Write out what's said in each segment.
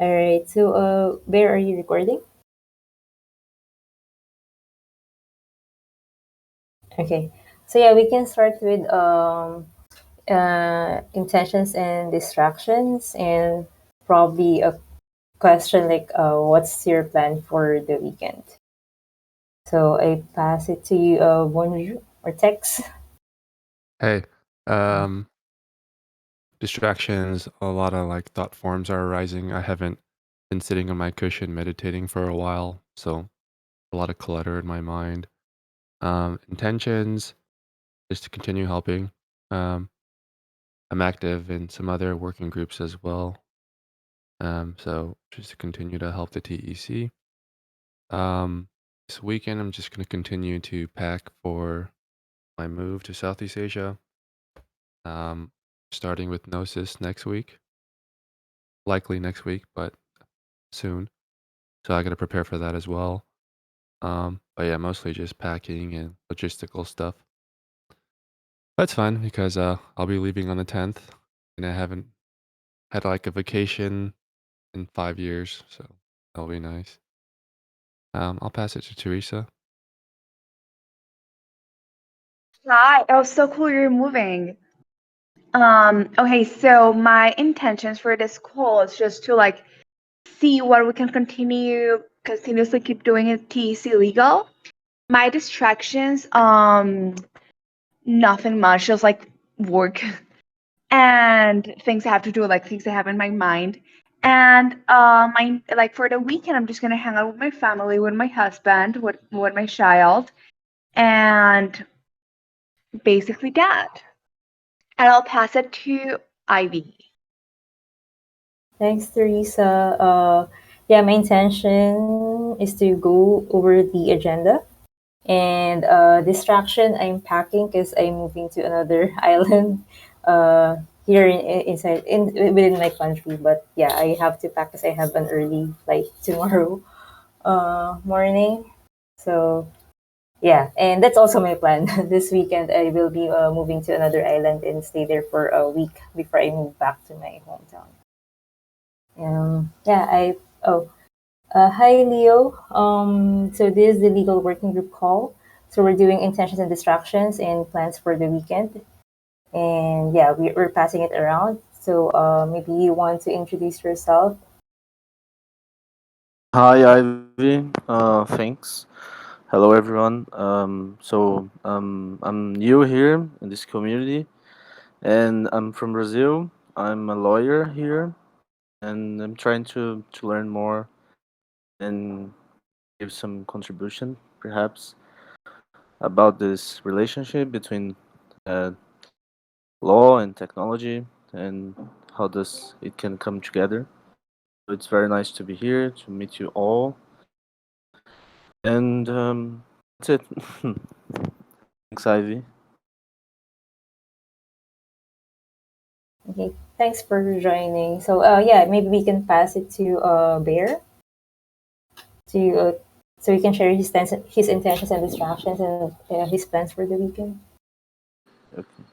All right. So, where are you recording? Okay. So yeah, we can start with intentions and distractions, and probably a question like, what's your plan for the weekend? So I pass it to you, Bonjour or Tex. Hey, um, distractions, a lot of like thought forms are arising. I haven't been sitting on my cushion meditating for a while, so a lot of clutter in my mind. Intentions is to continue helping. Um, I'm active in some other working groups as well. So just to continue to help the TEC. Um, this weekend, I'm just going to continue to pack for my move to Southeast Asia. Um, starting with Gnosis next week, likely next week, but soon. So I got to prepare for that as well. But yeah, mostly just packing and logistical stuff. That's fun because I'll be leaving on the 10th, and I haven't had like a vacation in 5 years, so that'll be nice. I'll pass it to Teresa. Hi, it was so cool you're moving. Okay, so my intentions for this call is just to like see what we can continuously keep doing in TEC legal. My distractions, nothing much, just like work and things I have to do, like things I have in my mind. And my like for the weekend, I'm just gonna hang out with my family, with my husband, with my child, and basically that. And I'll pass it to Ivy. Thanks, Teresa. Yeah, my intention is to go over the agenda. And distraction, I'm packing because I'm moving to another island here inside within my country. But yeah, I have to pack because I have an early flight tomorrow morning. So yeah, and that's also my plan. This weekend, I will be moving to another island and stay there for a week before I move back to my hometown. Yeah, I oh Hi, Leo. So this is the legal working group call. So we're doing intentions and distractions and plans for the weekend. And yeah, we're passing it around. So maybe you want to introduce yourself. Hi, Ivy. Thanks. Hello, everyone. I'm new here in this community, and I'm from Brazil. I'm a lawyer here, and I'm trying to learn more and give some contribution, perhaps, about this relationship between uh, law and technology and how does it can come together. It's very nice to be here to meet you all, and that's it. Thanks, Ivy. Okay, thanks for joining. So yeah, maybe we can pass it to Bear to so he can share his intentions and distractions and his plans for the weekend. Okay.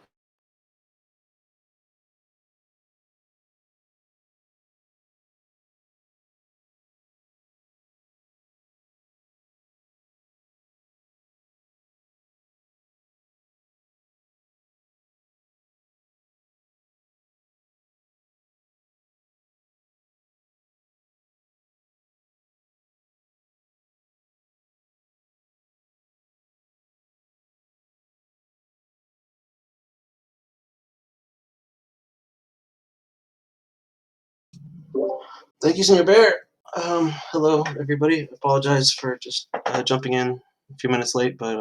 Thank you, Senior Bear. Hello, everybody. Apologize for just jumping in a few minutes late, but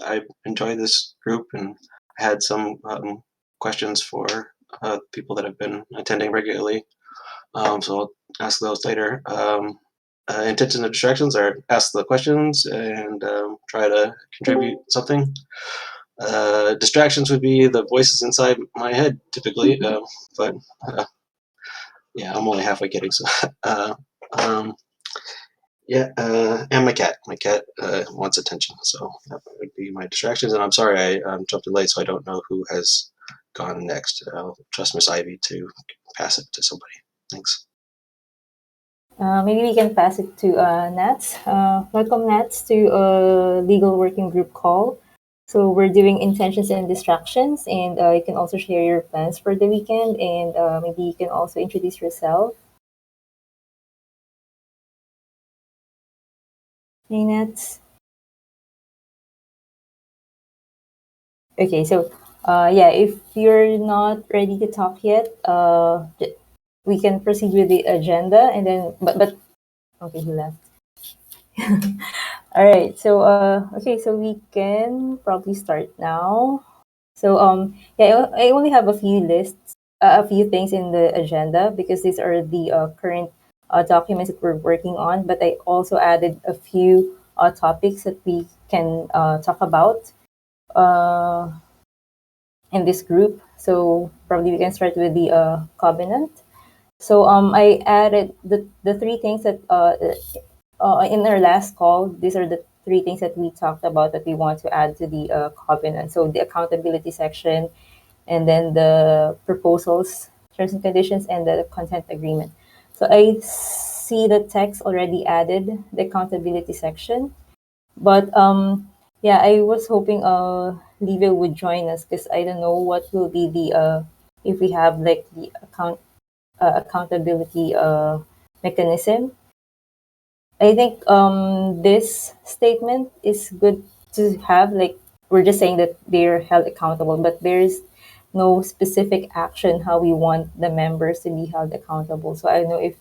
I enjoy this group and I had some questions for people that have been attending regularly. So I'll ask those later. Intentions and distractions are ask the questions and try to contribute something. Distractions would be the voices inside my head, typically, but yeah, I'm only halfway kidding. So, um, yeah, and my cat. My cat wants attention, so that would be my distractions. And I'm sorry I jumped in late, so I don't know who has gone next. I'll trust Miss Ivy to pass it to somebody. Thanks. Maybe we can pass it to Nats. Welcome, Nats, to a legal working group call. So we're doing intentions and distractions, and you can also share your plans for the weekend, and maybe you can also introduce yourself. Hey, Nats. Okay, so yeah, if you're not ready to talk yet, we can proceed with the agenda, and then but okay, he left. All right, so okay, so we can probably start now. So yeah, I only have a few lists, a few things in the agenda because these are the current documents that we're working on. But I also added a few topics that we can talk about in this group. So probably we can start with the covenant. So I added the three things that in our last call. These are the three things that we talked about that we want to add to the covenant. So the accountability section, and then the proposals, terms and conditions, and the consent agreement. So I see the text already added the accountability section, but yeah, I was hoping Livia would join us because I don't know what will be the if we have like the accountability mechanism. I think this statement is good to have. Like we're just saying that they're held accountable, but there's no specific action how we want the members to be held accountable. So I don't know if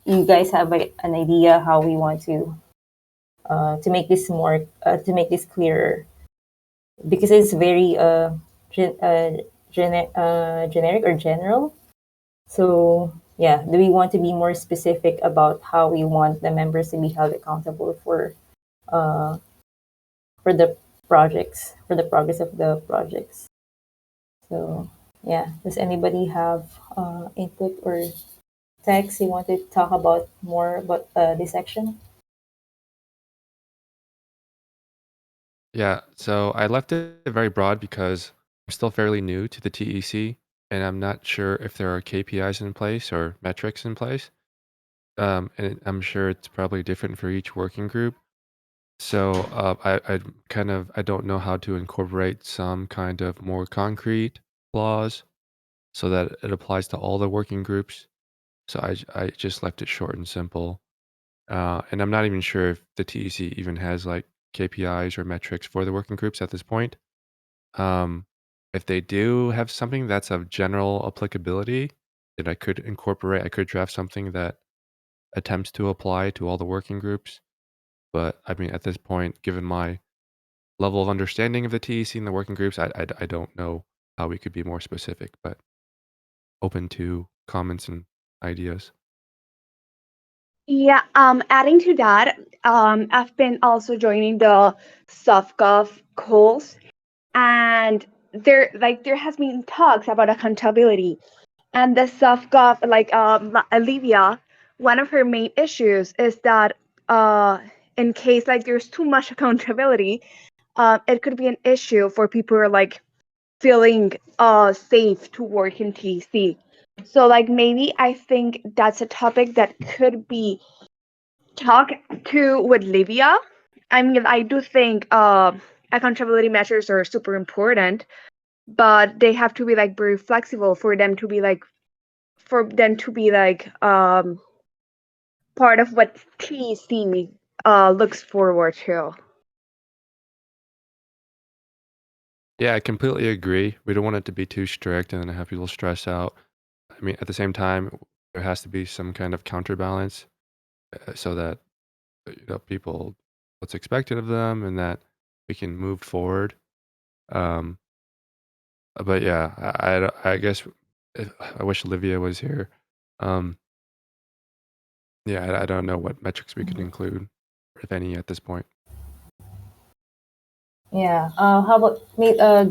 you guys have like, an idea how we want to make this more to make this clearer because it's very generic or general. So yeah, do we want to be more specific about how we want the members to be held accountable uh, for the projects, for the progress of the projects? So yeah, does anybody have input or text you want to talk about more about this section? Yeah, so I left it very broad because I'm still fairly new to the TEC, and I'm not sure if there are KPIs in place or metrics in place. And I'm sure it's probably different for each working group. So I don't know how to incorporate some kind of more concrete clause so that it applies to all the working groups. So I just left it short and simple. And I'm not even sure if the TEC even has like KPIs or metrics for the working groups at this point. Um, if they do have something that's of general applicability that I could incorporate, I could draft something that attempts to apply to all the working groups. But I mean, at this point, given my level of understanding of the TEC and the working groups, I don't know how we could be more specific, but open to comments and ideas. Yeah, adding to that, I've been also joining the SoftGov calls, and there has been talks about accountability, and the SoftGov, like Olivia, one of her main issues is that in case like there's too much accountability, it could be an issue for people who are like feeling safe to work in TC. So like maybe I think that's a topic that could be talked to with Livia. I mean, I do think accountability measures are super important, but they have to be like very flexible for them to be like part of what TC looks forward to. Yeah, I completely agree. We don't want it to be too strict and then have people stress out. I mean, at the same time, there has to be some kind of counterbalance so that people what's expected of them and that we can move forward. Um, but yeah, I guess I wish Olivia was here. Um, yeah, I don't know what metrics we could include, if any, at this point. Yeah. How about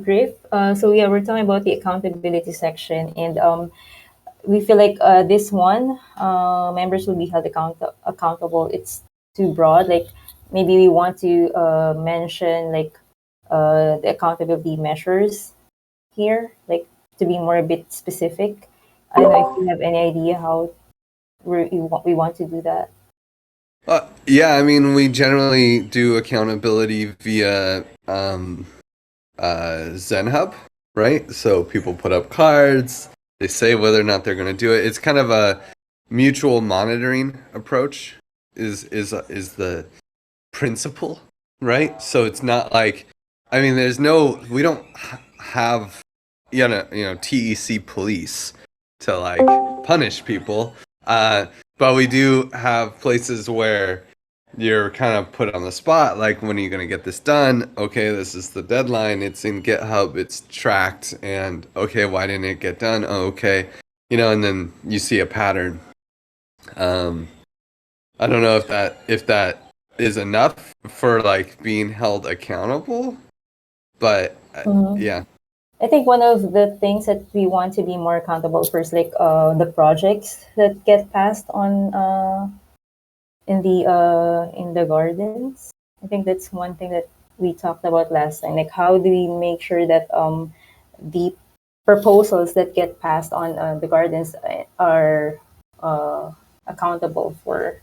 Griff? So yeah, we're talking about the accountability section, and we feel like this one members will be held accountable. It's too broad. Like maybe we want to mention like the accountability measures here, like to be more a bit specific. I don't know if you have any idea how. we want to do that. Yeah, I mean, we generally do accountability via ZenHub, right? So people put up cards, they say whether or not they're going to do it. It's kind of a mutual monitoring approach is the principle, right? So it's not like, I mean, we don't have TEC police to like punish people, but we do have places where you're kind of put on the spot, like, when are you going to get this done? Okay, this is the deadline, it's in GitHub, it's tracked, and okay, why didn't it get done? Oh, okay, and then you see a pattern. I don't know if that is enough for like being held accountable, but Mhm. yeah. I think one of the things that we want to be more accountable for is like the projects that get passed on in the gardens. I think that's one thing that we talked about last time. Like, how do we make sure that the proposals that get passed on the gardens are uh, accountable for,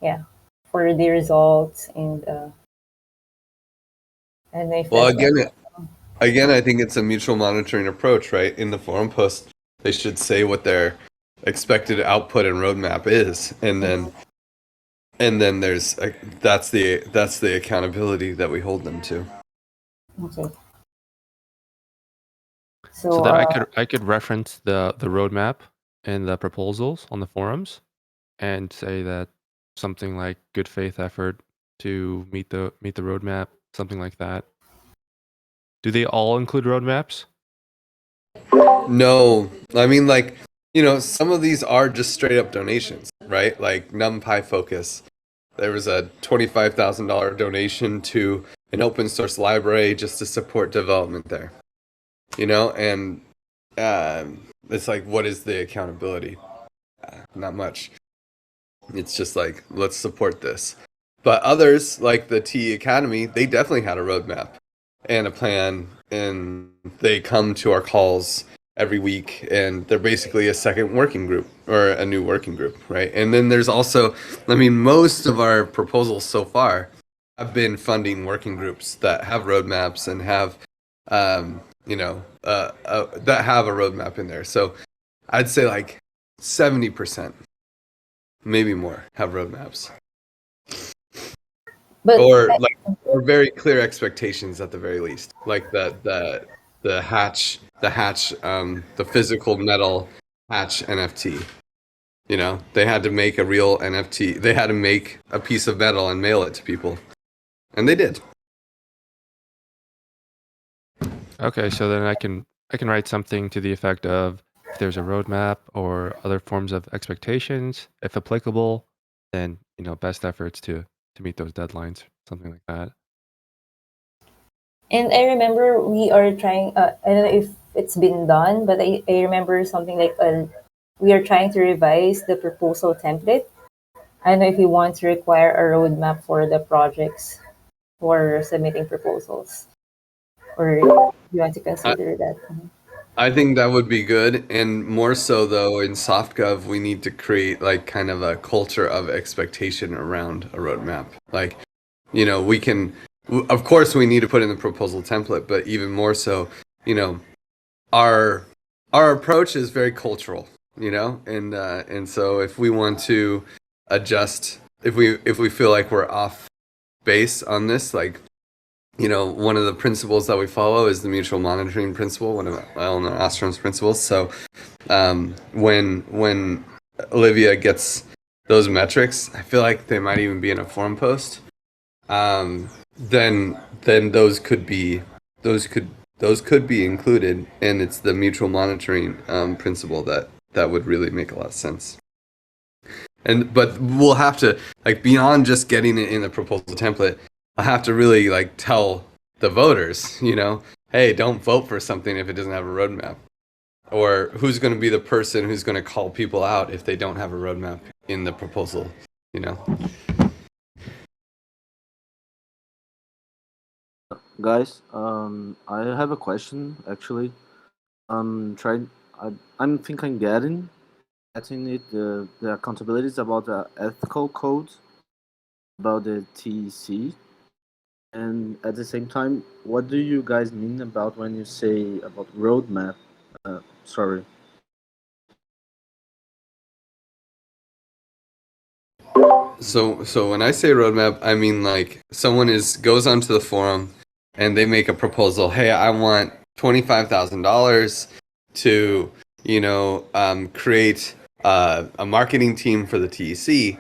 yeah, for the results, and if Well, that's what. again, I think it's a mutual monitoring approach, right? In the forum post, they should say what their expected output and roadmap is, and then that's the accountability that we hold them to. Okay. So So then I could reference the roadmap and the proposals on the forums and say that something like good faith effort to meet the roadmap, something like that. Do they all include roadmaps? No, I mean, like, some of these are just straight up donations, right? Like NumPy Focus. There was a $25,000 donation to an open source library just to support development there. And it's like, what is the accountability? Not much. It's just like, let's support this. But others, like the TEacademy, they definitely had a roadmap and a plan, and they come to our calls every week, and they're basically a second working group or a new working group, right? And then there's also, I mean, most of our proposals so far have been funding working groups that have roadmaps and have, that have a roadmap in there. So I'd say like 70%, maybe more, have roadmaps. but Or very clear expectations at the very least, like the hatch, the physical metal hatch NFT. They had to make a real NFT. They had to make a piece of metal and mail it to people, and they did. Okay, so then I can write something to the effect of, if there's a roadmap or other forms of expectations, if applicable, then best efforts to meet those deadlines, something like that. And I remember we are trying. I don't know if it's been done, but I remember something like we are trying to revise the proposal template. I don't know if you want to require a roadmap for the projects for submitting proposals, or you want to I, consider that. I think that would be good, and more so though in SoftGov, we need to create like kind of a culture of expectation around a roadmap. Like, we can, of course, we need to put in the proposal template, but even more so, our approach is very cultural, and so if we want to adjust, if we feel like we're off base on this, like, one of the principles that we follow is the mutual monitoring principle, one of Eleanor Ostrom's principles. So when Olivia gets those metrics, I feel like they might even be in a forum post. Then those could be included, and it's the mutual monitoring principle that would really make a lot of sense. But we'll have to, like, beyond just getting it in the proposal template, I have to really like tell the voters, hey, don't vote for something if it doesn't have a roadmap. Or who's going to be the person who's going to call people out if they don't have a roadmap in the proposal, Guys, I have a question actually. I'm trying. I'm think I'm getting getting it the accountabilities about the ethical code about the TEC, and at the same time, what do you guys mean about when you say about roadmap? Sorry. So when I say roadmap, I mean like someone goes onto the forum and they make a proposal. Hey, I want $25,000 to create a marketing team for the TEC,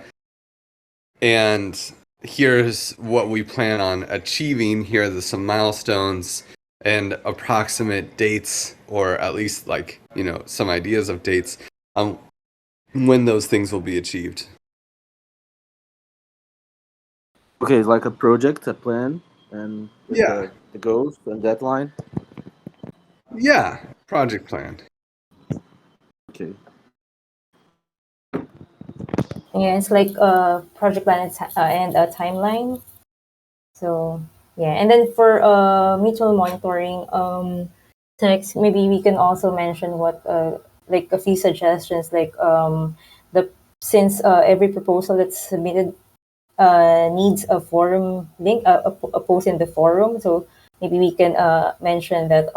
and here's what we plan on achieving. Here are some milestones and approximate dates, or at least some ideas of dates when those things will be achieved. Okay, it's like a project, a plan, and with Yeah. the goals and deadline. Yeah, project plan. Okay. Yeah, it's like a project plan and a timeline. So yeah, and then for mutual monitoring, text, maybe we can also mention what like a few suggestions, like the since every proposal that's submitted needs a forum link, a post in the forum. So maybe we can mention that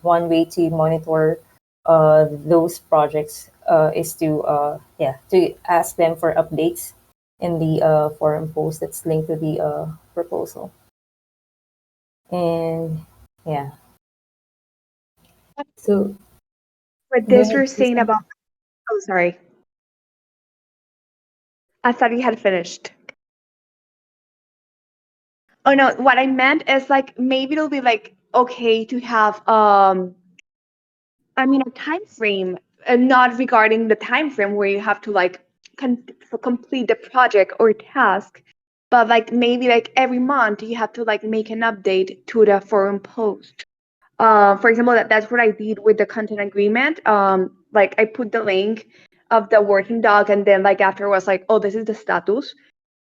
one way to monitor those projects is to to ask them for updates in the forum post that's linked to the proposal. And yeah, so For go this, ahead, we're saying Susan. about. Oh, sorry. I thought you had finished. Oh no, what I meant is like maybe it'll be like okay to have I mean a time frame, and not regarding the time frame where you have to like complete the project or task, but like maybe like every month you have to like make an update to the forum post. For example, that's what I did with the content agreement. Like I put the link of the working doc, and then like after was like, oh, this is the status.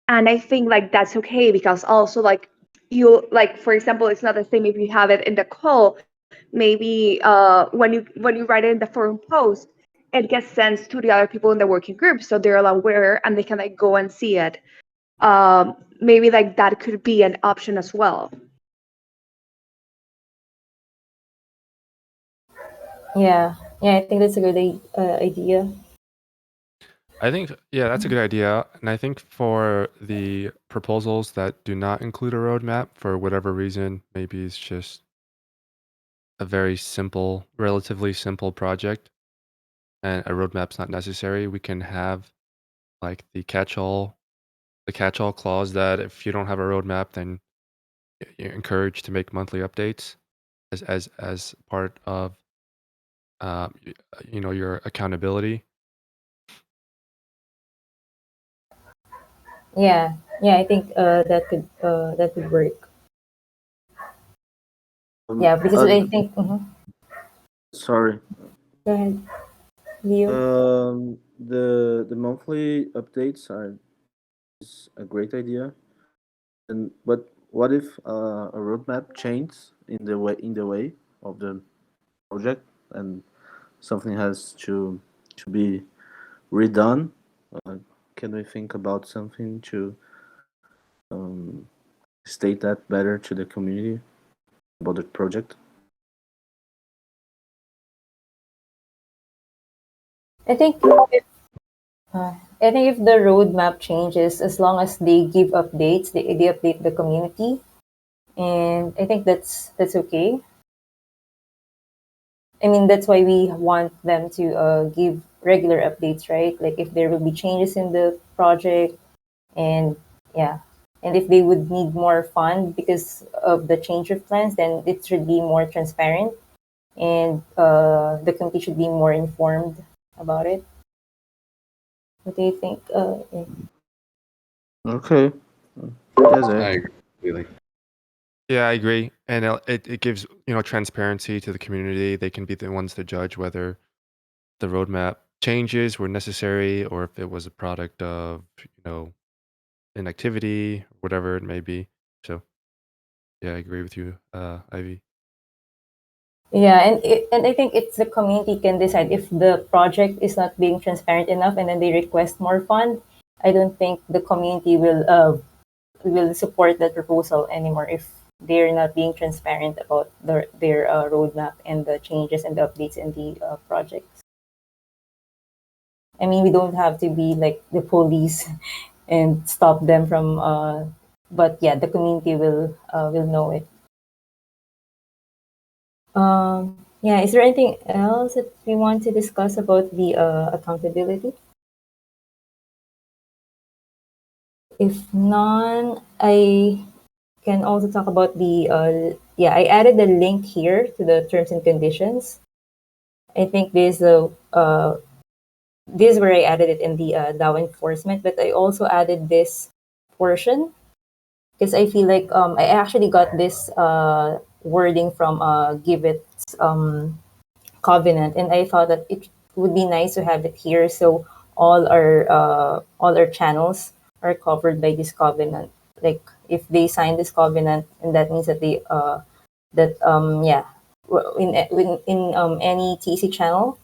And I think like that's okay, because also like you like, for example, it's not the same if you have it in the call. Maybe when you write it in the forum post, it gets sent to the other people in the working group, so they're aware and they can like go and see it. Maybe like that could be an option as well. Yeah, yeah, I think that's a good idea. I think, yeah, that's a good idea. And I think for the proposals that do not include a roadmap for whatever reason, maybe it's just a very simple, relatively simple project and a roadmap's not necessary, we can have like the catch-all clause that if you don't have a roadmap, then you're encouraged to make monthly updates as part of your accountability. Yeah, yeah, I think that could work. Um, Yeah, because uh, I think sorry. go ahead, Leo. The monthly updates are is a great idea, and but what if a roadmap changes in the way of the project, and something has to be redone? Uh, can we think about something to um, state that better to the community about the project? I think if I think if the roadmap changes, as long as they give updates, they update the community, and I think that's okay. I mean, that's why we want them to give regular updates, right? Like if there will be changes in the project, and yeah, and if they would need more fund because of the change of plans, then it should be more transparent, and the committee should be more informed about it. What do you think? Yeah. Okay. That's I it. agree completely. Yeah, I agree. And it gives, transparency to the community. They can be the ones to judge whether the roadmap changes were necessary or if it was a product of, inactivity, whatever it may be. So, yeah, I agree with you, Ivy. Yeah, and I think it's the community can decide if the project is not being transparent enough, and then they request more fund. I don't think the community will support that proposal anymore if they're not being transparent about their roadmap and the changes and the updates in the projects. I mean, we don't have to be like the police and stop them from. But yeah, the community will know it. Yeah, is there anything else that we want to discuss about the accountability? If none, I can also talk about the yeah, I added the link here to the terms and conditions. I think this is where I added it in the DAO enforcement, but I also added this portion because I feel like I actually got this wording from Give It's covenant, and I thought that it would be nice to have it here so all our channels are covered by this covenant. Like if they sign this covenant, and that means that they that yeah in any TC channel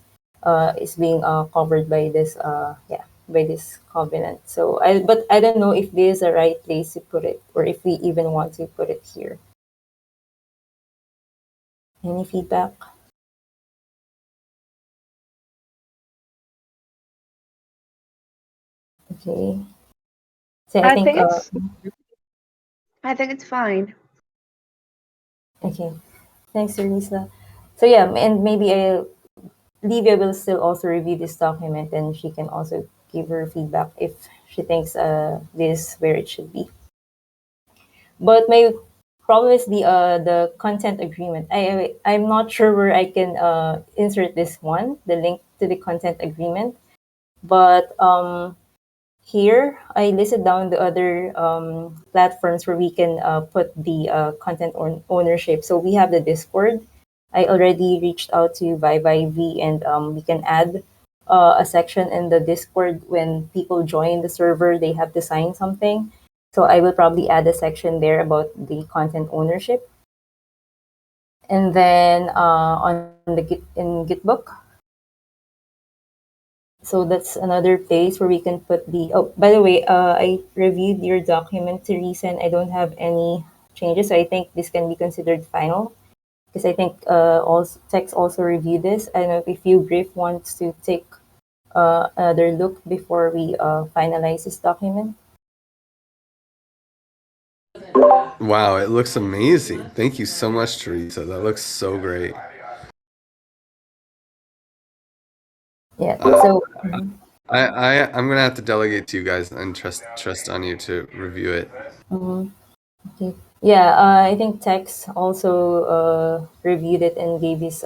is being covered by this yeah by this covenant. So I don't know if this is the right place to put it or if we even want to put it here. Any feedback? Okay. So I I think think it's I think it's fine. okay. Thanks, Teresa. So yeah, and maybe Livia will still also review this document, and she can also give her feedback if she thinks this is where it should be. But my problem is the content agreement. I'm not sure where I can insert this one, the link to the content agreement. But here I listed down the other platforms where we can put the content ownership. So we have the Discord. I already reached out to ViViV, and we can add a section in the Discord when people join the server. They have to sign something. So I will probably add a section there about the content ownership. And then on the in Gitbook, so that's another place where we can put the. Oh, by the way, I reviewed your document, Teresa, and I don't have any changes. So I think this can be considered final because I think also Tex also reviewed this. I don't know if you, Griff, wants to take another look before we finalize this document. Wow, it looks amazing. Thank you so much, Teresa. That looks so great. Yeah. Uh, So. I'm gonna have to delegate to you guys and trust on you to review it. Mhm. Okay. Yeah, I think Tex also reviewed it and gave his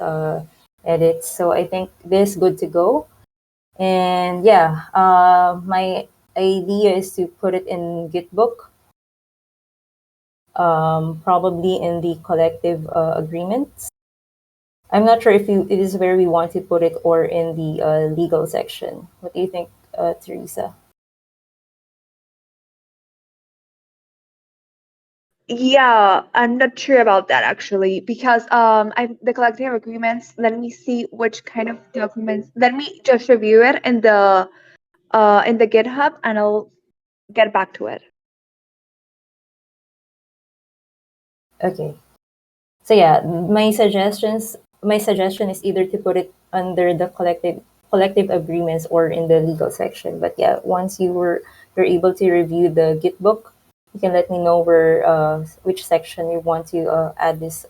edits. So I think this is good to go. And yeah, my idea is to put it in Gitbook, probably in the collective agreements. I'm not sure if it is where we want to put it or in the legal section. What do you think, Teresa? Yeah, I'm not sure about that actually because I the collective agreements. Let me see which kind of documents. Let me just review it in the GitHub, and I'll get back to it. Okay. So yeah, my suggestion is either to put it under the collective agreements or in the legal section. But yeah, once you're able to review the Gitbook, you can let me know where which section you want to add this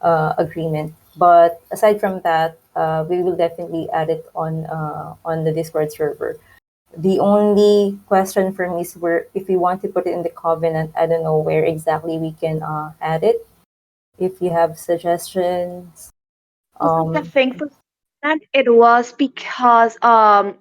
agreement. But aside from that, we will definitely add it on the Discord server. The only question for me is where if we want to put it in the covenant, I don't know where exactly we can add it. If you have suggestions. The thing for that it was because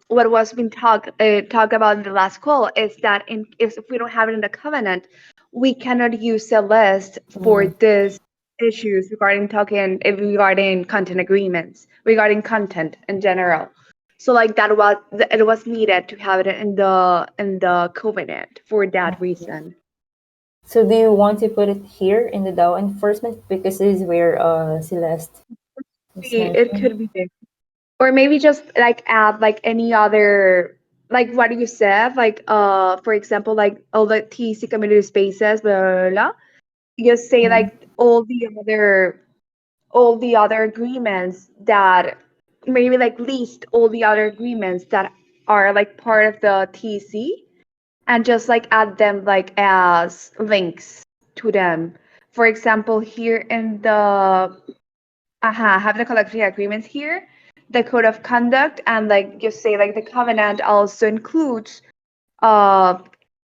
what was being talked about in the last call is that if we don't have it in the covenant, we cannot use a list for Mm, this issues regarding content agreements regarding content in general. So like that was it was needed to have it in the covenant for that reason. So do you want to put it here in the DAO enforcement, because this is where Celeste is It mentioned? could be there. Or maybe just like add like any other, like what you said, like for example, like all the TC community spaces, blah, blah, blah. Just say Mhm. like all the other agreements that maybe like list all the other agreements that are like part of the TC, and just like add them like as links to them. For example, here in the have the collective agreements here, the code of conduct, and like just say like the covenant also includes uh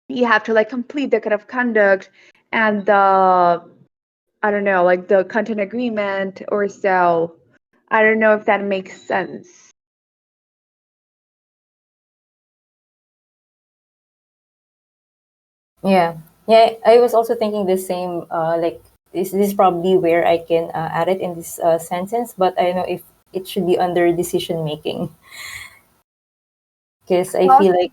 you have to like complete the code of conduct and the, I don't know, like the content agreement or so. I don't know if that makes sense. Yeah. Yeah, I was also thinking the same, like this is probably where I can add it in this sentence, but I don't know if it should be under decision making, because I Well, feel like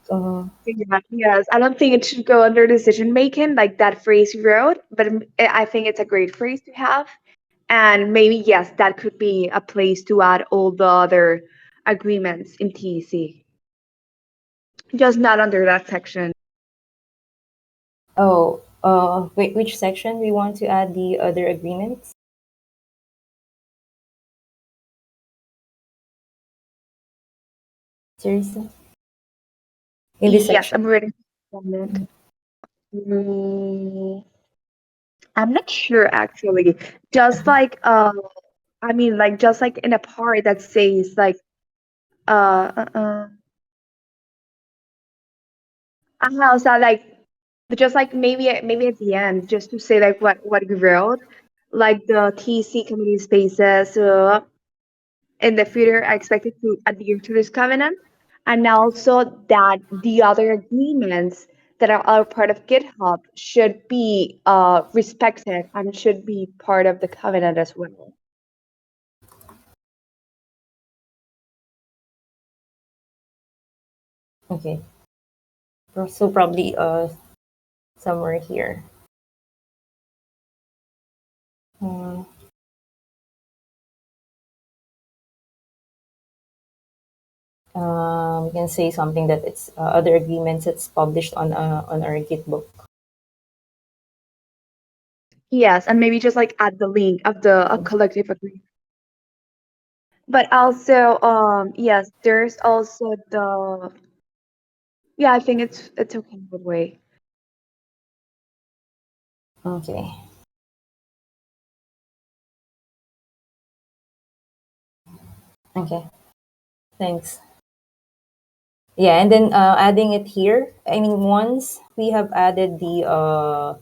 yeah, yes, I don't think it should go under decision making, like that phrase you wrote, but I think it's a great phrase to have. And maybe, yes, that could be a place to add all the other agreements in TEC, just not under that section. oh, wait, which section we want to add the other agreements? Seriously? In this Yes, section? I'm ready for a moment. I'm not sure actually. Just like I mean like just like in a part that says like uh uh uh so like just like maybe at the end just to say like what you wrote, like the TC community spaces in the future are expected to adhere to this covenant, and also that the other agreements that are all part of GitHub should be respected and should be part of the covenant as well. Okay. So probably somewhere here. Hmm. We can say something that it's other agreements that's published on our Gitbook. Yes, and maybe just like add the link of the collective agreement. But also, yes, there's also the, yeah, I think it's okay that way. Okay. Okay. Thanks. Yeah, and then adding it here. I mean, once we have added the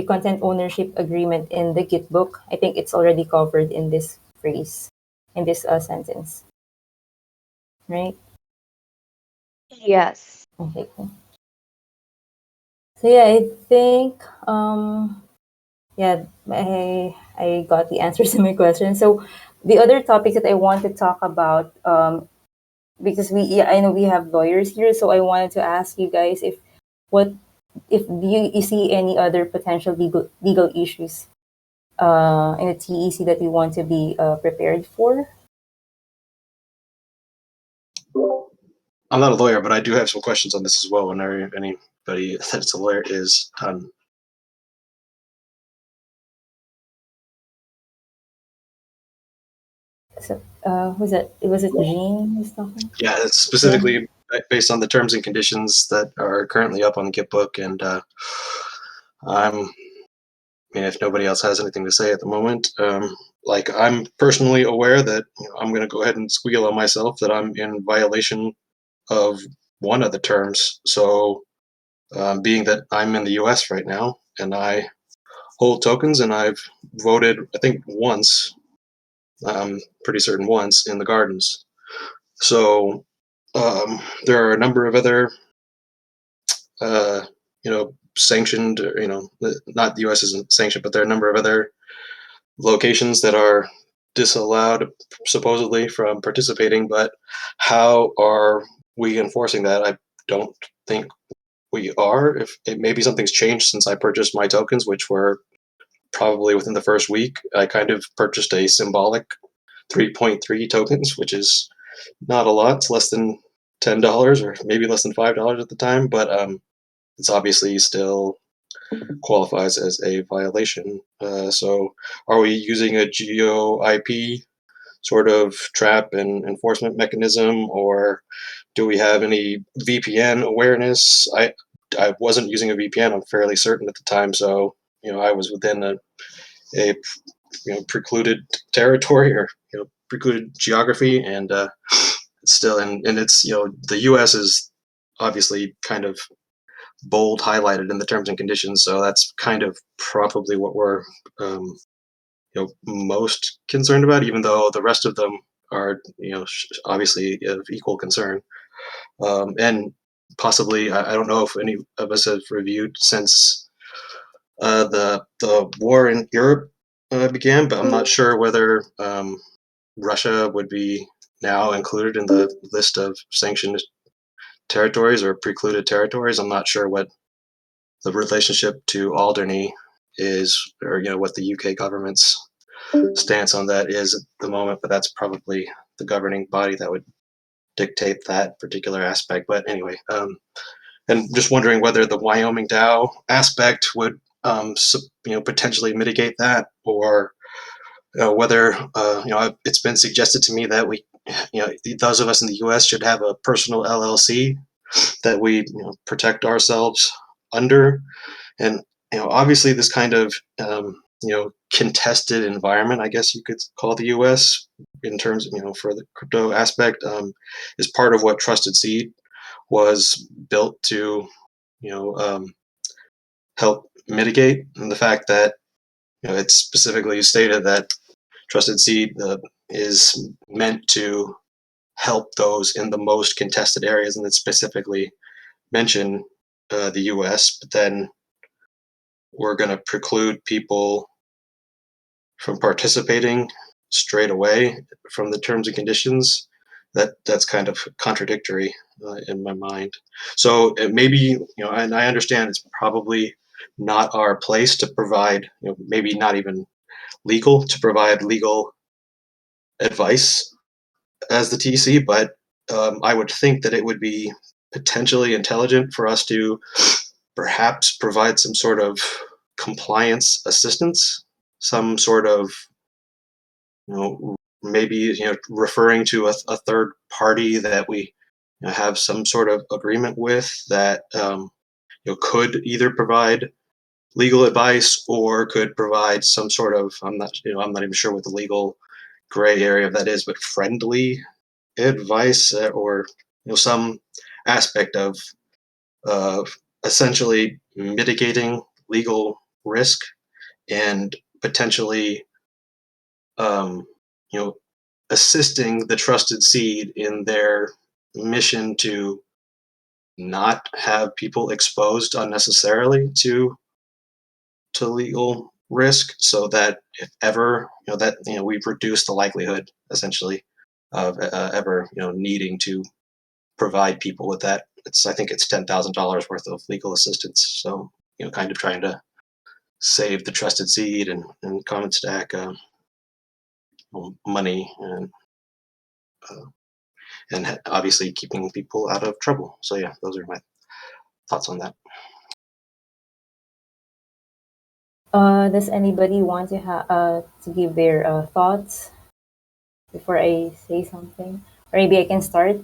content ownership agreement in the Gitbook, I think it's already covered in this phrase, in this sentence, right? Yes. Okay, cool. So yeah, I think yeah, I got the answers to my question. So the other topics that I want to talk about, because yeah, I know we have lawyers here, so I wanted to ask you guys what if you see any other potential legal issues in the TEC that you want to be prepared for. I'm not a lawyer, but I do have some questions on this as well. Whenever anybody that's a lawyer is done. So who's that? Was it Jean who's talking? Yeah, it's Yeah. specifically based on the terms and conditions that are currently up on the Gitbook, and I mean, if nobody else has anything to say at the moment, like I'm personally aware that I'm going to go ahead and squeal on myself that I'm in violation of one of the terms. So, being that I'm in the U.S. right now and I hold tokens and I've voted, I think once, I'm pretty certain once in the gardens. So, there are a number of other, uh, sanctioned, not the U.S. isn't sanctioned, but there are a number of other locations that are disallowed supposedly from participating, but how are we enforcing that? I don't think we are. If maybe something's changed since I purchased my tokens, which were probably within the first week. I kind of purchased a symbolic 3.3 tokens, which is not a lot. It's less than $10 or maybe less than $5 at the time, but it's obviously still qualifies as a violation. So are we using a geo IP sort of trap and enforcement mechanism, or do we have any VPN awareness? I wasn't using a VPN, I'm fairly certain at the time, so I was within a precluded territory, or precluded geography, and it's still and it's the US is obviously kind of bold highlighted in the terms and conditions, so that's kind of probably what we're most concerned about, even though the rest of them are obviously of equal concern. And possibly, I don't know if any of us have reviewed since the war in Europe began, but I'm not sure whether Russia would be now included in the list of sanctioned territories or precluded territories. I'm not sure what the relationship to Alderney is, or what the UK government's stance on that is at the moment, but that's probably the governing body that would dictate that particular aspect. But anyway, and just wondering whether the Wyoming DAO aspect would potentially mitigate that, or whether it's been suggested to me that we, those of us in the U.S. should have a personal LLC that we protect ourselves under, and obviously this kind of contested environment, I guess you could call the U.S. in terms of for the crypto aspect, is part of what Trusted Seed was built to help mitigate, and the fact that it's specifically stated that Trusted Seed is meant to help those in the most contested areas, and it specifically mention the U.S., but then we're going to preclude people from participating straight away from the terms and conditions. That's kind of contradictory in my mind. So maybe, and I understand it's probably not our place to provide, maybe not even legal to provide legal advice as the TC, but I would think that it would be potentially intelligent for us to perhaps provide some sort of compliance assistance, some sort of maybe referring to a third party that we have some sort of agreement with that could either provide legal advice or could provide some sort of, I'm not even sure what the legal gray area of that is, but friendly advice, or some aspect of essentially mitigating legal risk and potentially you know assisting the Trusted Seed in their mission to not have people exposed unnecessarily to legal risk, so that if ever we've reduced the likelihood essentially of ever needing to provide people with that. I think it's $10,000 worth of legal assistance. So kind of trying to save the Trusted Seed and Common Stack money, and obviously keeping people out of trouble. So yeah, those are my thoughts on that. Does anybody want to give their thoughts before I say something? Or maybe I can start.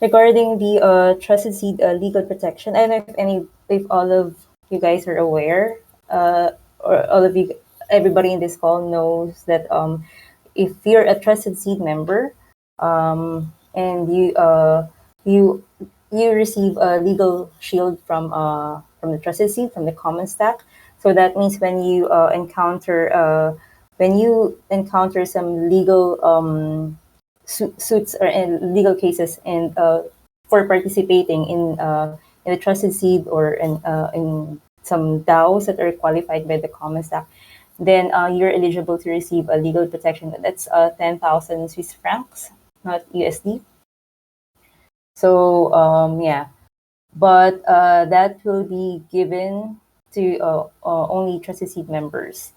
Regarding the Trusted Seed legal protection, I don't know if all of you guys are aware, or all of you, everybody in this call knows that if you're a Trusted Seed member, and you receive a legal shield from the Trusted Seed, from the Common Stack. So that means when you encounter some legal suits or legal cases, and for participating in the Trusted Seed, or in some DAOs that are qualified by the Common Stack, then you're eligible to receive a legal protection. That's 10,000 Swiss francs, not USD. So yeah, but that will be given to only trusted seat members.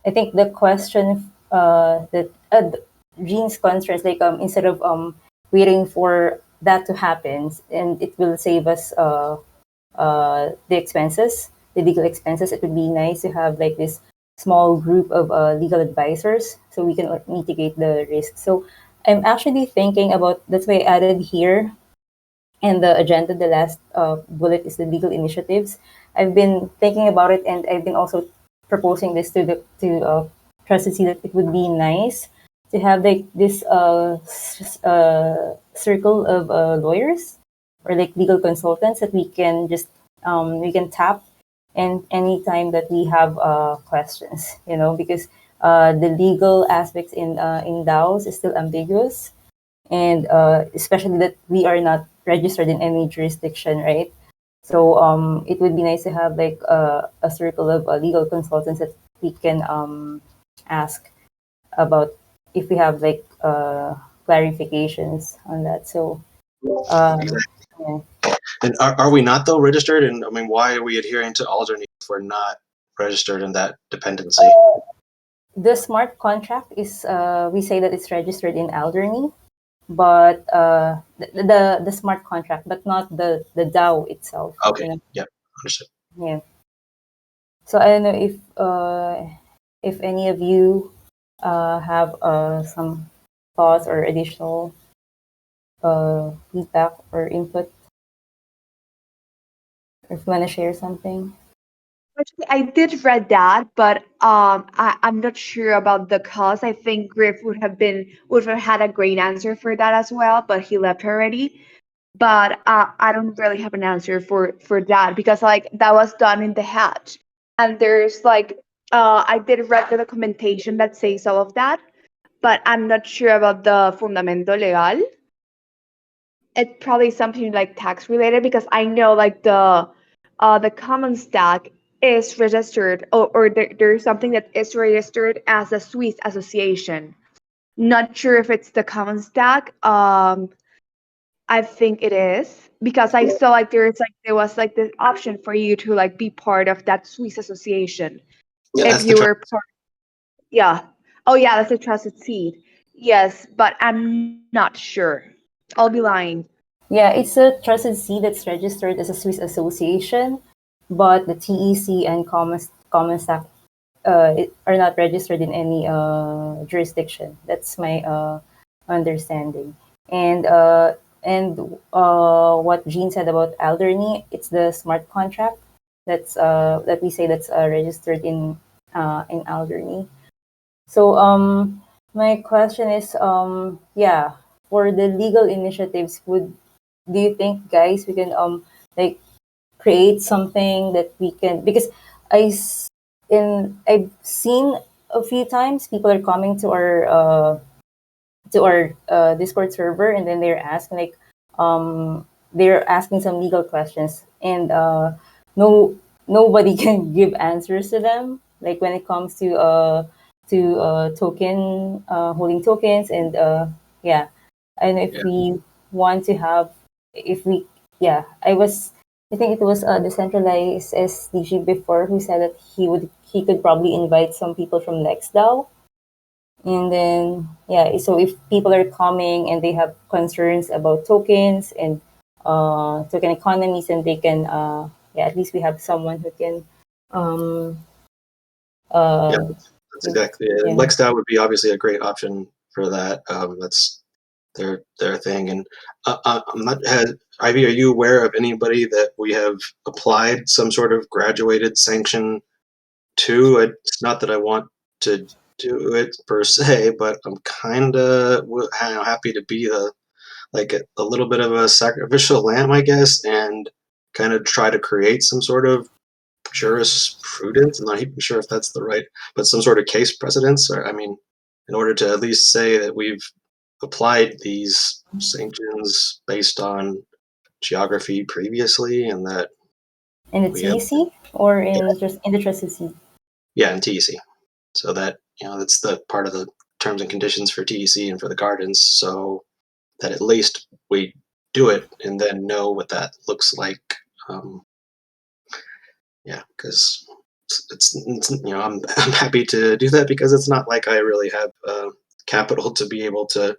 I think the question that Jean's concern is like instead of waiting for that to happen, and it will save us the expenses, the legal expenses. It would be nice to have like this small group of legal advisors so we can mitigate the risk. So I'm actually thinking about that's why I added here and the agenda, the last bullet is the legal initiatives. I've been thinking about it, and I've been also proposing this to the to trustee that it would be nice to have like this circle of lawyers or like legal consultants that we can tap and anytime that we have questions, because the legal aspects in DAOs is still ambiguous, and especially that we are not registered in any jurisdiction, right? So it would be nice to have like a circle of legal consultants that we can ask about if we have like clarifications on that. So Exactly. yeah. And are we not though registered? And I mean, why are we adhering to Alderney if we're not registered in that dependency? The smart contract is we say that it's registered in Alderney, but the smart contract, but not the DAO itself. Okay. Yep. Understood. Yeah. So I don't know if any of you have some thoughts or additional feedback or input, or if you want to share something. Actually, I did read that, but I'm not sure about the cause. I think Griff would have had a great answer for that as well, but he left already. But I don't really have an answer for that because like that was done in the hatch, and there's like I did read the documentation that says all of that, but I'm not sure about the fundamento legal. It's probably something like tax related because I know like the common stack is registered or there's something that is registered as a Swiss association. Not sure if it's the common stack. I think it is because I saw like there was like this option for you to like be part of that Swiss association Yeah, if that's the you were part. Yeah. Oh yeah, that's a trusted seed. Yes, but I'm not sure. I'll be lying. Yeah, it's a trusted seed that's registered as a Swiss association, but the TEC and Common Stack are not registered in any jurisdiction. That's my understanding. And what Jean said about Alderney, it's the smart contract that we say that's registered in Alderney. So my question is yeah, for the legal initiatives, would do you think, guys, we can like create something that we can, because I've seen a few times people are coming to our Discord server, and then they're asking some legal questions, and no nobody can give answers to them, like when it comes to token holding tokens, and yeah, and if Yeah. we want to have, if we yeah, I think it was a decentralized SDG before who said that he could probably invite some people from NextDAO, and then, yeah, so if people are coming and they have concerns about tokens and token economies, and they can, yeah, at least we have someone who can, um, Yeah, uh, that's exactly it. And yeah. LexDAO would be obviously a great option for that. That's their thing. And I'm not. Ivy, are you aware of anybody that we have applied some sort of graduated sanction to? It's not that I want to do it per se, but I'm kind of happy to be a little bit of a sacrificial lamb, I guess, and kind of try to create some sort of jurisprudence. I'm not even sure if that's the right, but some sort of case precedence. Or I mean, in order to at least say that we've applied these sanctions based on geography previously, and that In the we have TEC or yeah, in just in the trusted seed? yeah in TEC. So that that's the part of the terms and conditions for TEC and for the gardens. So that at least we do it and then know what that looks like. Yeah, because it's I'm happy to do that because it's not like I really have capital to be able to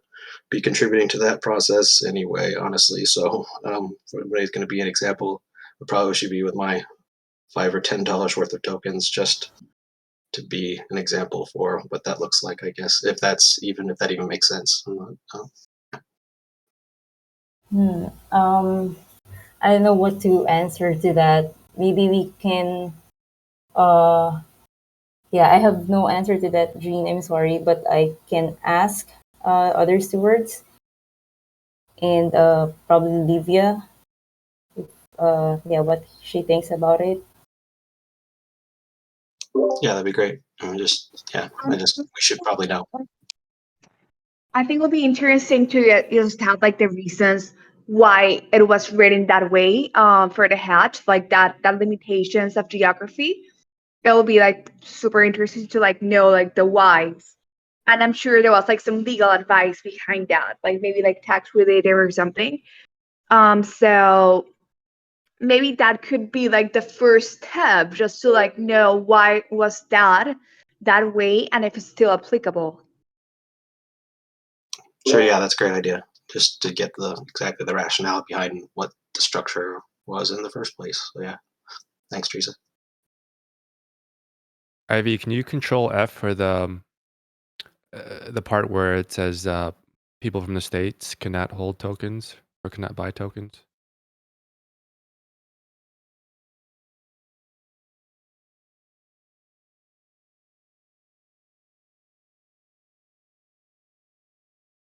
be contributing to that process anyway, honestly. So for everybody's going to be an example, it probably should be with my $5 or $10 worth of tokens, just to be an example for what that looks like, I guess, if that even makes sense. I don't know what to answer to that. Maybe we can. Uh, yeah, I have no answer to that, Jean. I'm sorry, but I can ask other stewards and probably Livia. Yeah, what she thinks about it. Yeah, that'd be great. We should probably know. I think it'll be interesting to just have like the reasons why it was written that way for the hatch, like that limitations of geography. It will be like super interesting to like know like the whys. And I'm sure there was like some legal advice behind that, like maybe like tax related or something. So maybe that could be like the first step just to like know why was that way and if it's still applicable. Sure, yeah, that's a great idea. Just to get exactly the rationale behind what the structure was in the first place. So yeah, thanks, Teresa. Ivy, can you control F for the part where it says people from the States cannot hold tokens or cannot buy tokens?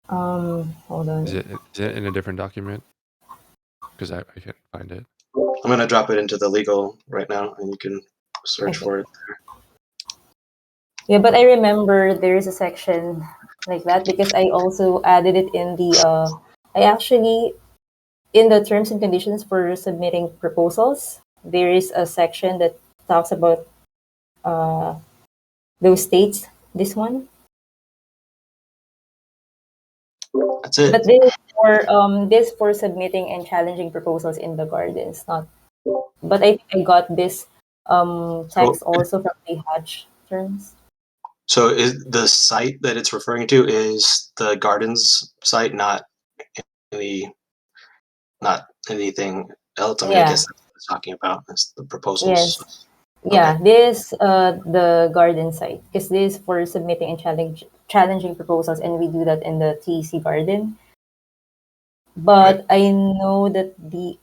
Hold on. Is it in a different document? Because I can't find it. I'm gonna drop it into the legal right now, and you can search Okay. for it. Yeah, but I remember there is a section like that because I also added it in the. I actually in the terms and conditions for submitting proposals, there is a section that talks about those states. This one, That's it. but this for submitting and challenging proposals in the gardens, not. But I think I got this So, text also from the Hatch terms. so is the site that it's referring to is the gardens site, not any, not anything else? I mean, I Yeah. guess that's what it's talking about. It's the proposals. Yes. Yeah. Okay. This the garden site because this is for submitting and challenging proposals, and we do that in the TEC garden. But Right. I know that the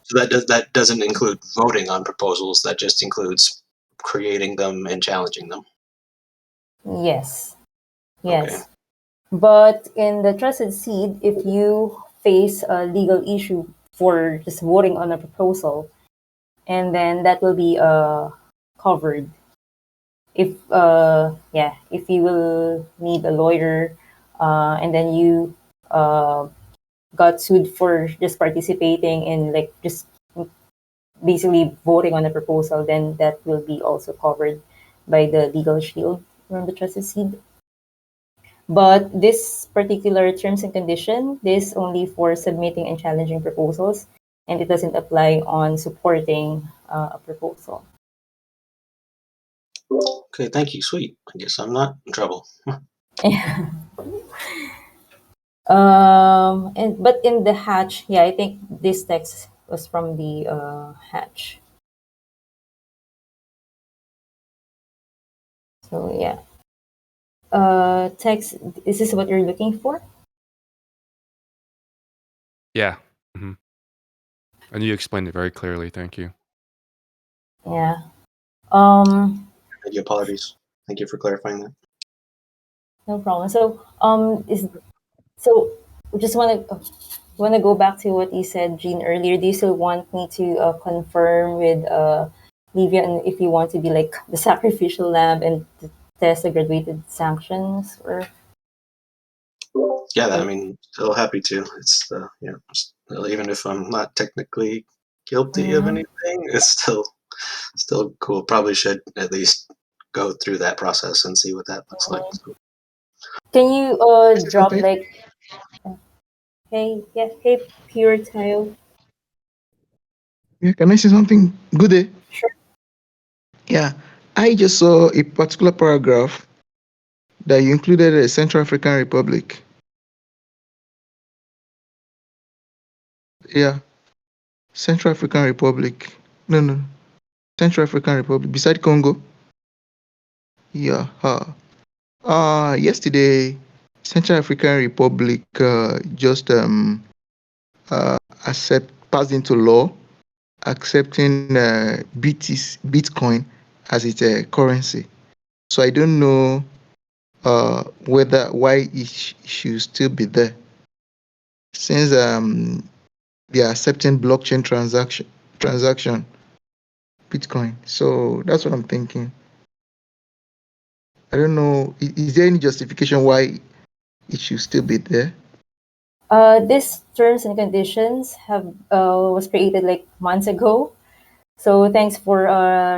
So that doesn't include voting on proposals. That just includes creating them and challenging them. yes, Okay. yes. But in the trusted seed, if you face a legal issue for just voting on a proposal, and then that will be covered. If if you will need a lawyer, and then you got sued for just participating in like just basically voting on a proposal, then that will be also covered by the legal shield from the trusted seed. But this particular terms and condition, this only for submitting and challenging proposals, and it doesn't apply on supporting a proposal. Okay. Thank you. Sweet. I guess I'm not in trouble. And but in the hatch, yeah, I think this text was from the hatch. So yeah, text. Is this what you're looking for? Yeah. Hmm. And you explained it very clearly. Thank you. Yeah. Um, Thank you. Apologies. Thank you for clarifying that. no problem. So so just want to go back to what you said, Jean, earlier. Do you still want me to confirm with Livia, and if you want to be like the sacrificial lamb and test the graduated sanctions, or Yeah, I mean, still happy to. It's still, even if I'm not technically guilty of Mhm. anything, it's still cool. Probably should at least go through that process and see what that looks like. So, Can you drop okay. like Hey, Pure Tayo. Yeah, can I say something? Good day. Sure. Yeah, I just saw a particular paragraph that you included a Central African Republic. Yeah, Central African Republic. No. Central African Republic beside Congo. Yeah. Yesterday, Central African Republic just accept passed into law accepting Bitcoin as its currency. So I don't know whether why it should still be there since they are accepting blockchain transaction Bitcoin. So that's what I'm thinking. I don't know. Is there any justification why it should still be there? These terms and conditions have was created like months ago. So thanks for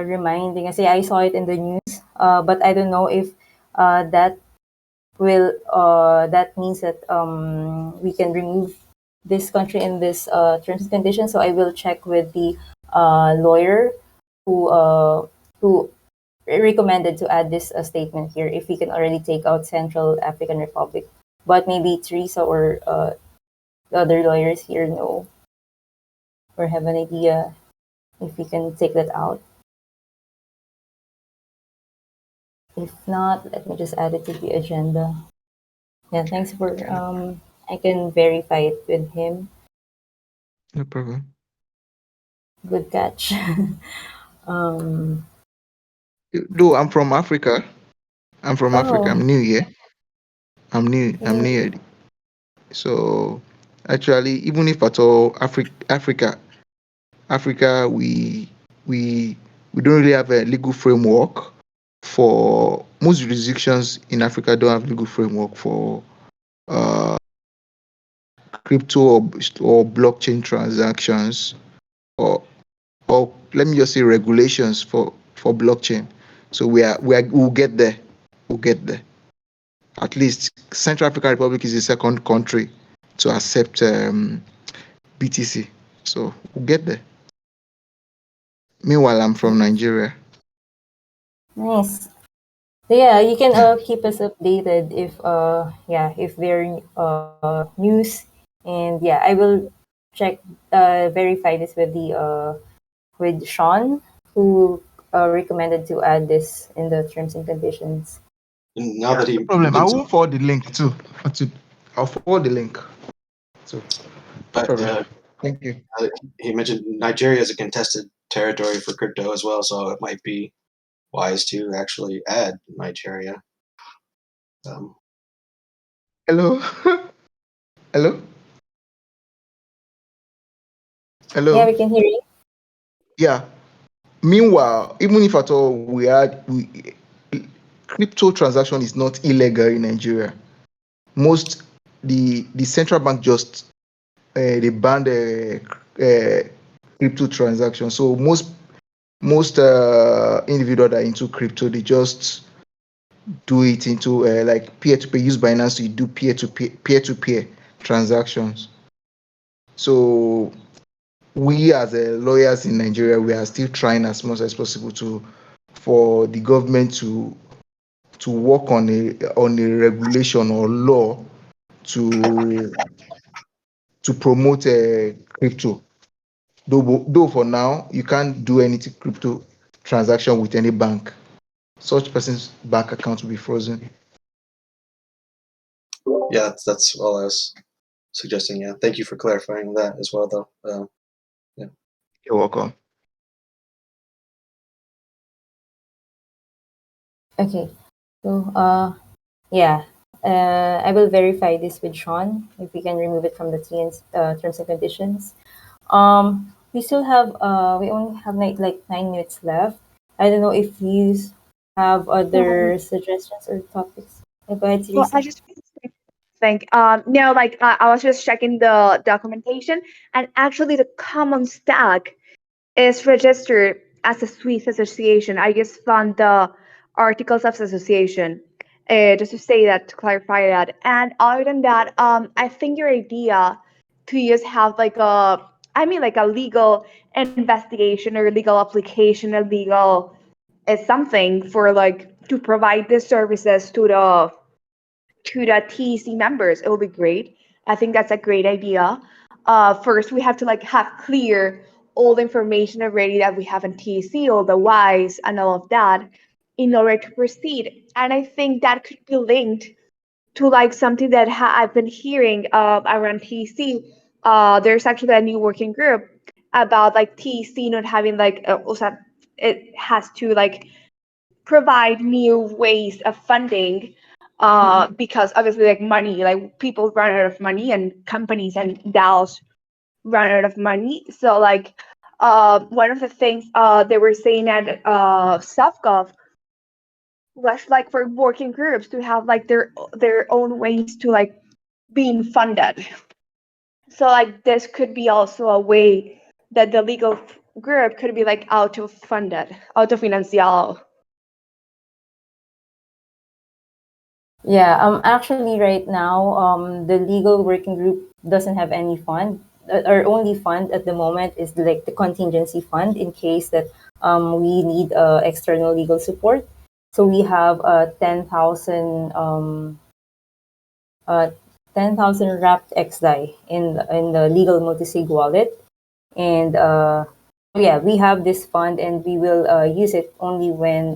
reminding us. Yeah, I saw it in the news, but I don't know if that means that we can remove this country in this terms and conditions. So I will check with the lawyer who who recommended to add this statement here if we can already take out Central African Republic. But maybe Teresa or the other lawyers here know or have an idea if we can take that out. If not, let me just add it to the agenda. Yeah, thanks for Okay. I can verify it with him. No problem. Good catch. um Though I'm from Africa. I'm from Africa. oh I'm new here. I'm new. I'm yeah. new. So actually, even if at all Africa, we don't really have a legal framework for most jurisdictions in Africa don't have legal framework for uh, crypto or blockchain transactions or or let me just say regulations for blockchain. So we'll get there. We'll get there. At least Central African Republic is the second country to accept BTC. So we'll get there. Meanwhile, I'm from Nigeria. Nice. So yeah, you can keep us updated if there are news, and yeah, I will check verify this with the with Sean who recommended to add this in the terms and conditions. And now that he No problem. I mentions, will forward the link too. I'll forward the link. So no but problem. Thank you. he mentioned Nigeria is a contested territory for crypto as well, so it might be wise to actually add Nigeria. Um, Hello. Hello. Yeah, Hello. we can hear you. Yeah. Meanwhile, even if at all crypto transaction is not illegal in Nigeria. Most the central bank just they banned crypto transaction. So most individual that are into crypto they just do it into like peer to peer. Use Binance to do peer to peer transactions. So we as lawyers in Nigeria, we are still trying as much as possible for the government to work on a regulation or law to promote crypto. Though for now you can't do any crypto transaction with any bank. Such person's bank account will be frozen. yeah, that's all I was suggesting. Yeah, thank you for clarifying that as well, though. Yeah. You're welcome. Okay. So yeah. I will verify this with Sean if we can remove it from the terms and conditions. We still have we only have like 9 minutes left. I don't know if you have other suggestions or topics. Yeah, go ahead, Well, I Teresa. just think no, like I was just checking the documentation, and actually the common stack is registered as a Swiss association. I just found the articles of association, just to say that, to clarify that. And other than that, I think your idea to just have like a legal investigation or legal application, a legal something for like to provide the services to the TEC members. It will be great. I think that's a great idea. First, we have to like have clear all the information already that we have in TEC, all the whys and all of that, in order to proceed. And I think that could be linked to like something that I've been hearing around TEC. There's actually a new working group about like TEC not having like also it has to like provide new ways of funding because obviously like money, like people run out of money and companies and DAOs run out of money. So like one of the things they were saying at SoftGov was like for working groups to have like their own ways to like being funded. So like this could be also a way that the legal group could be like auto-funded, autofinanciado. Yeah, actually, right now, the legal working group doesn't have any fund. Our only fund at the moment is like the contingency fund in case that we need external legal support. So we have 10,000 wrapped XDAI in the legal multisig wallet, and yeah, we have this fund, and we will use it only when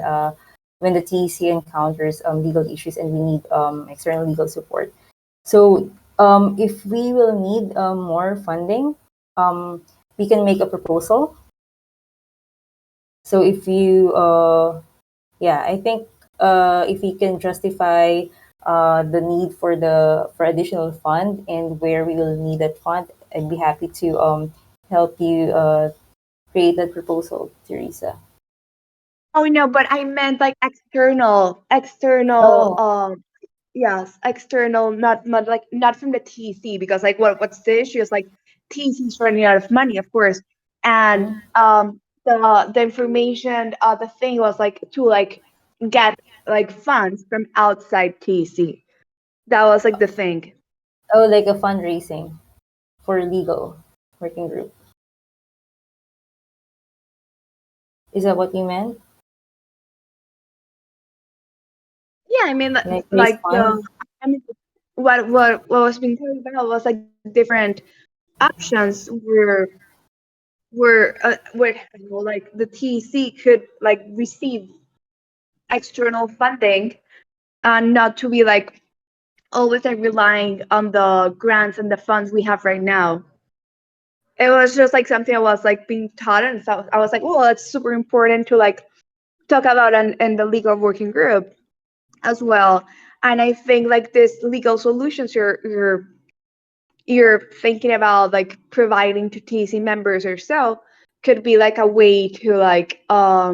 the TEC encounters legal issues and we need external legal support. So if we will need more funding, we can make a proposal. So if you, yeah, I think if we can justify the need for additional fund and where we will need that fund, I'd be happy to help you create that proposal, Teresa. Oh no, but I meant like Oh, yes, external, not from the TC, because like what's the issue is like TC's running out of money, of course, and the information the thing was like to like get like funds from outside TC. That was like the thing. oh, like a fundraising for legal working group. Is that what you meant? Yeah, I mean Like raise like funds? I mean what was being talked about was like different options where you know, like the TEC could like receive external funding and not to be like always like relying on the grants and the funds we have right now. It was just like something I was like being taught, and so I was like, well, it's super important to like talk about in the legal working group as well. And I think like this legal solutions you're thinking about like providing to TC members or so could be like a way to like I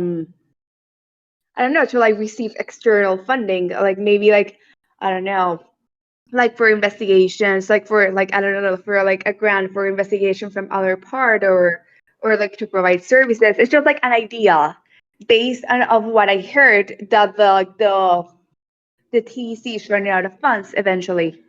don't know, to like receive external funding, like maybe like I don't know, like for investigations, like for like I don't know, for like a grant for investigation from other part or like to provide services. It's just like an idea based on of what I heard that the TEC is running out of funds eventually.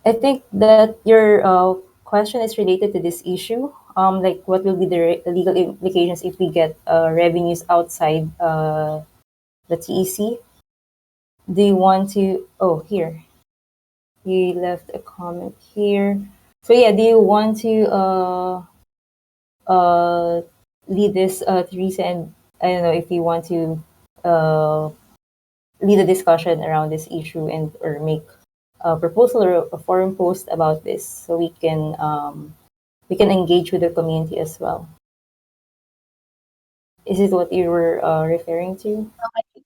I think that your question is related to this issue. Like what will be the legal implications if we get revenues outside the TEC? Do you want to? Oh, here you left a comment here. So yeah, do you want to uh, lead this, Teresa? And I don't know if you want to uh, lead a discussion around this issue and or make a proposal or a forum post about this, so we can engage with the community as well. Is it what you were referring to?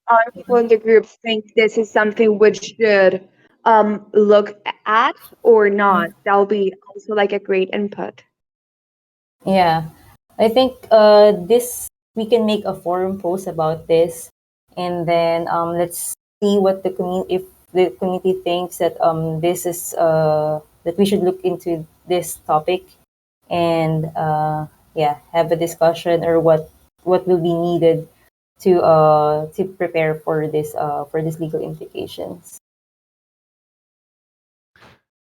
Other people in the group think this is something which should look at or not. That will be also like a great input. Yeah, I think this we can make a forum post about this, and then let's see what the community, if the community thinks that this is that we should look into this topic, and yeah, have a discussion or what will be needed to prepare for this legal implications.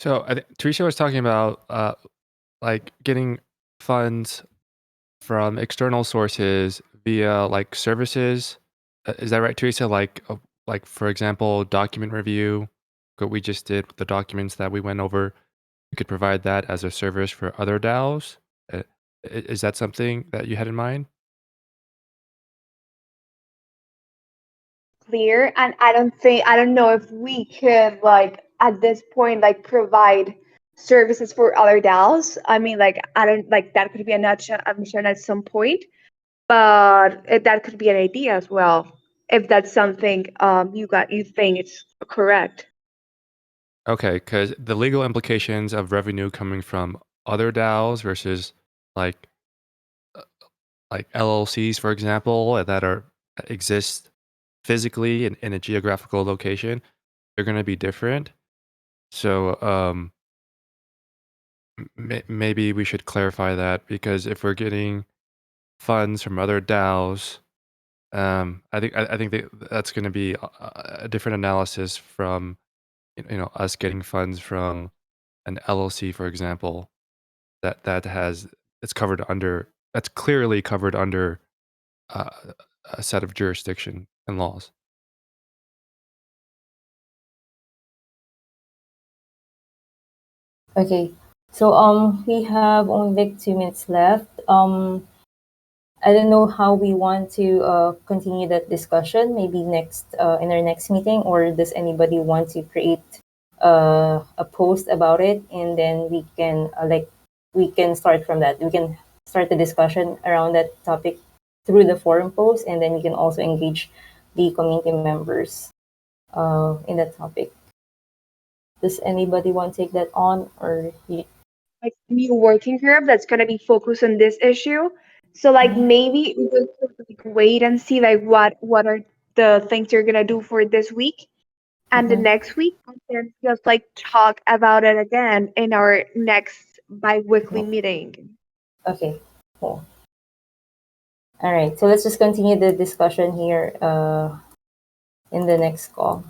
So I think Teresa was talking about like getting funds from external sources via like services. Is that right, Teresa? Like for example, document review, what we just did with the documents that we went over. You could provide that as a service for other DAOs. Is that something that you had in mind? Clear, and I don't know if we could like at this point like provide services for other DAOs. I mean, like I don't like that could be an option. I'm sure at some point, but that could be an idea as well if that's something you think it's correct. Okay, because the legal implications of revenue coming from other DAOs versus like like LLCs, for example, that are exist physically in a geographical location, they're going to be different. So maybe we should clarify that, because if we're getting funds from other DAOs, I think that's going to be a different analysis from us getting funds from an LLC, for example, that has it's covered under that's clearly covered under uh, a set of jurisdiction and laws. Okay. So we have only like 2 minutes left. I don't know how we want to continue that discussion. Maybe next in our next meeting, or does anybody want to create a post about it, and then we can start from that. We can start the discussion around that topic through the forum post, and then we can also engage the community members in that topic. Does anybody want to take that on, or Like new working group that's gonna be focused on this issue. So like maybe we will like wait and see like what are the things you're gonna do for this week and the next week, and then just like talk about it again in our next bi-weekly meeting. Okay, cool. All right, so let's just continue the discussion here in the next call.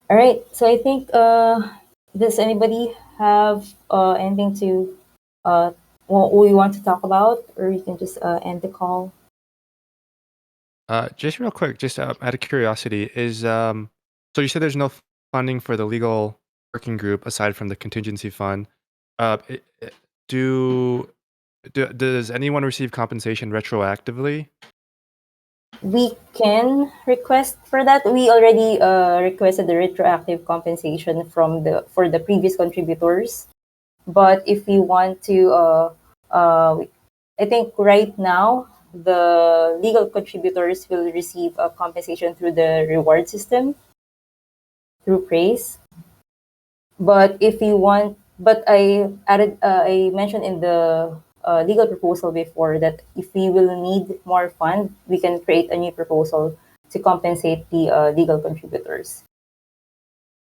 All right, so I think does anybody have anything to we want to talk about, or you can just end the call. Just real quick, just out of curiosity, is so you said there's no funding for the legal working group aside from the contingency fund. Does anyone receive compensation retroactively? We can request for that. We already requested the retroactive compensation for the previous contributors. But if we want to, I think right now the legal contributors will receive a compensation through the reward system through praise. But if you want, but I mentioned in the legal proposal before that if we will need more fund, we can create a new proposal to compensate the legal contributors.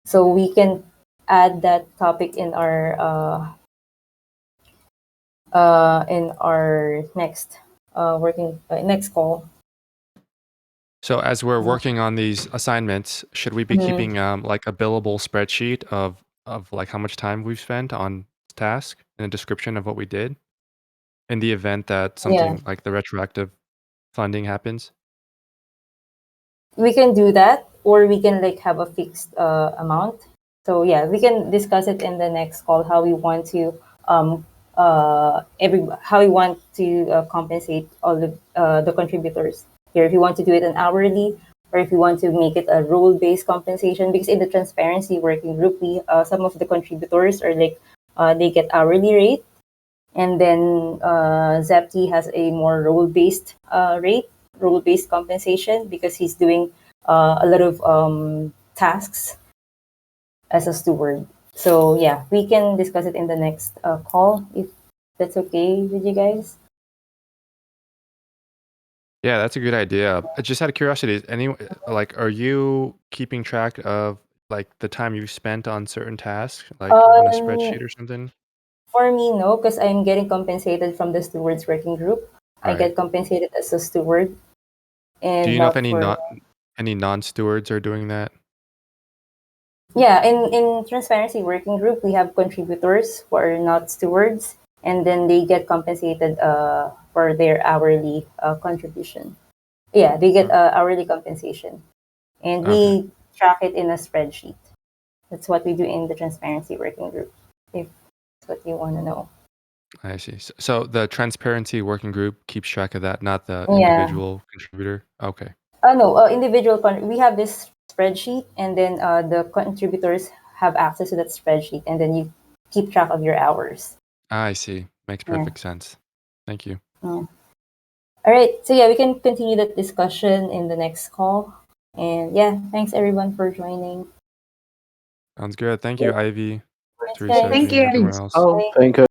So we can add that topic in our next next call. So as we're working on these assignments, should we be keeping like a billable spreadsheet of like how much time we've spent on task and a description of what we did in the event that something like the retroactive funding happens? We can do that, or we can like have a fixed amount. So yeah, we can discuss it in the next call how we want to how we want to compensate all the contributors here. If you want to do it an hourly, or if you want to make it a role-based compensation, because in the transparency working group, we some of the contributors are like they get hourly rate, and then Zepti has a more role-based rate, role-based compensation, because he's doing a lot of tasks as a steward. So yeah, we can discuss it in the next call if that's okay with you guys. Yeah, that's a good idea. Just out of curiosity, are you keeping track of like the time you've spent on certain tasks, like on a spreadsheet or something? For me, no, because I'm getting compensated from the stewards working group. I get compensated as a steward, and Do you know if not for any non-stewards are doing that? Yeah, in transparency working group, we have contributors who are not stewards, and then they get compensated for their hourly contribution. Yeah, they get hourly compensation, and Okay, we track it in a spreadsheet. That's what we do in the transparency working group. If that's what you want to know. I see. So the transparency working group keeps track of that, not the Yeah. individual contributor. Okay. No, we have this spreadsheet, and then the contributors have access to that spreadsheet, and then you keep track of your hours. I see. Makes Yeah. perfect sense. Thank you. Yeah. All right. So yeah, we can continue that discussion in the next call. And yeah, thanks everyone for joining. Sounds good. Thank you, Ivy, Thanks, Teresa, guys. Thank Jane, you. everyone Thanks. else. Oh, Bye. thank you.